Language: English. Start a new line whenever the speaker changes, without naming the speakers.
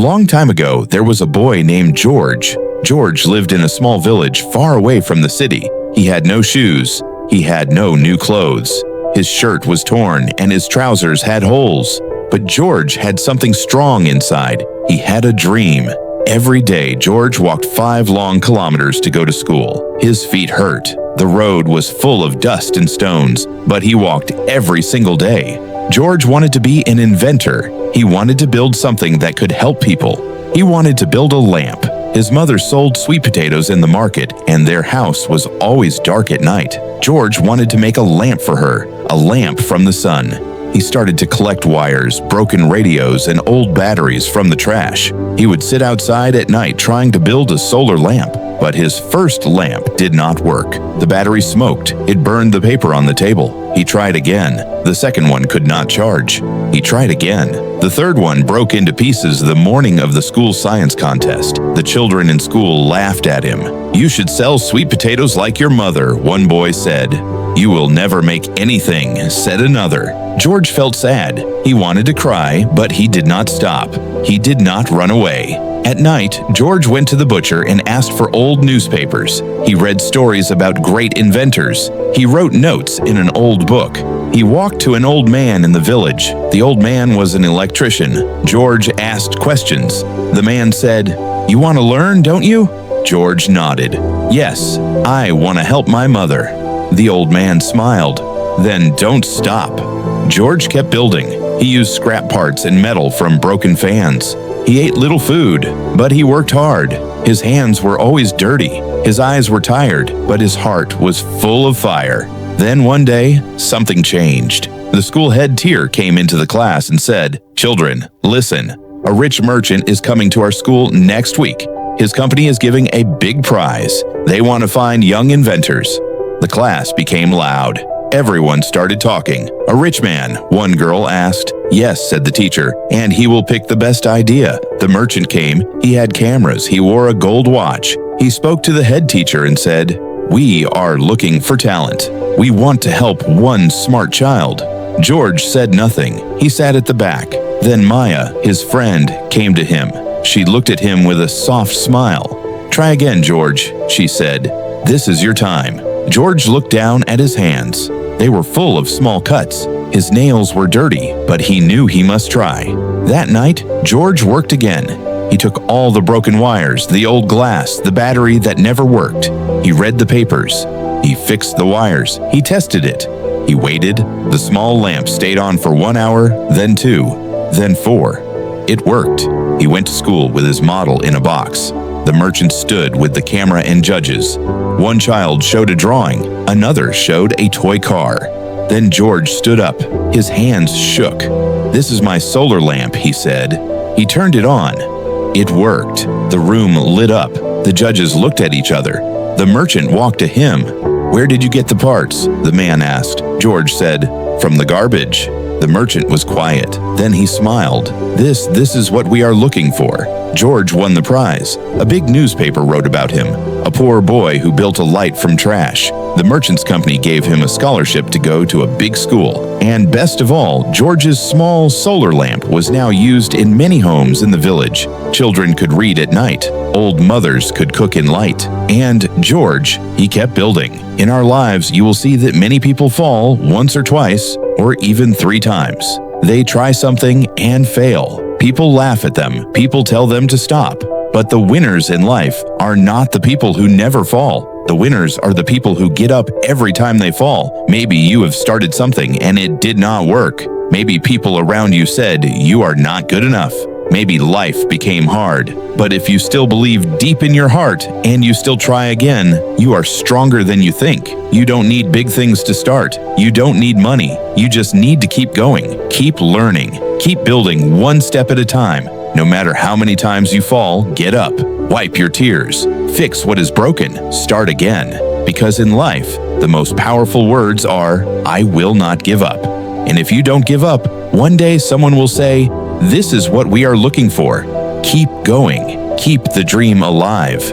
long time ago, there was a boy named George. George lived in a small village far away from the city. He had no shoes. He had no new clothes. His shirt was torn and his trousers had holes. But George had something strong inside. He had a dream. Every day, George walked 5 long kilometers to go to school. His feet hurt. The road was full of dust and stones, but he walked every single day. George wanted to be an inventor. He wanted to build something that could help people. He wanted to build a lamp. His mother sold sweet potatoes in the market, and their house was always dark at night. George wanted to make a lamp for her, a lamp from the sun. He started to collect wires, broken radios, and old batteries from the trash. He would sit outside at night trying to build a solar lamp, but his first lamp did not work. The battery smoked. It burned the paper on the table. He tried again. The second one could not charge. He tried again. The third one broke into pieces the morning of the school science contest. The children in school laughed at him. "You should sell sweet potatoes like your mother," one boy said. "You will never make anything," said another. George felt sad. He wanted to cry, but he did not stop. He did not run away. At night, George went to the butcher and asked for old newspapers. He read stories about great inventors. He wrote notes in an old book. He walked to an old man in the village. The old man was an electrician. George asked questions. The man said, "You want to learn, don't you?" George nodded. "Yes, I want to help my mother." The old man smiled. "Then don't stop." George kept building. He used scrap parts and metal from broken fans. He ate little food, but he worked hard. His hands were always dirty. His eyes were tired, but his heart was full of fire. Then one day, something changed. The school head teacher came into the class and said, "Children, listen. A rich merchant is coming to our school next week. His company is giving a big prize. They want to find young inventors." The class became loud. Everyone started talking. "A rich man?" one girl asked. "Yes," said the teacher, "and he will pick the best idea." The merchant came. He had cameras. He wore a gold watch. He spoke to the head teacher and said, "We are looking for talent. We want to help one smart child." George said nothing. He sat at the back. Then Maya, his friend, came to him. She looked at him with a soft smile. "Try again, George," she said. "This is your time." George looked down at his hands. They were full of small cuts. His nails were dirty, but he knew he must try. That night, George worked again. He took all the broken wires, the old glass, the battery that never worked. He read the papers. He fixed the wires. He tested it. He waited. The small lamp stayed on for 1 hour, then 2, then 4. It worked. He went to school with his model in a box. The merchant stood with the camera and judges. One child showed a drawing. Another showed a toy car. Then George stood up. His hands shook. "This is my solar lamp," he said. He turned it on. It worked. The room lit up. The judges looked at each other. The merchant walked to him. "Where did you get the parts?" the man asked. George said, "From the garbage." The merchant was quiet. Then he smiled. This is what we are looking for." George won the prize. A big newspaper wrote about him. A poor boy who built a light from trash. The merchant's company gave him a scholarship to go to a big school. And best of all, George's small solar lamp was now used in many homes in the village. Children could read at night. Old mothers could cook in light. And George, he kept building. In our lives, you will see that many people fall once or twice, or even 3 times. They try something and fail. People laugh at them. People tell them to stop. But the winners in life are not the people who never fall. The winners are the people who get up every time they fall. Maybe you have started something and it did not work. Maybe people around you said you are not good enough. Maybe life became hard. But if you still believe deep in your heart and you still try again, you are stronger than you think. You don't need big things to start. You don't need money. You just need to keep going. Keep learning. Keep building one step at a time. No matter how many times you fall, get up. Wipe your tears. Fix what is broken. Start again. Because in life, the most powerful words are, "I will not give up." And if you don't give up, one day someone will say, "This is what we are looking for." Keep going. Keep the dream alive.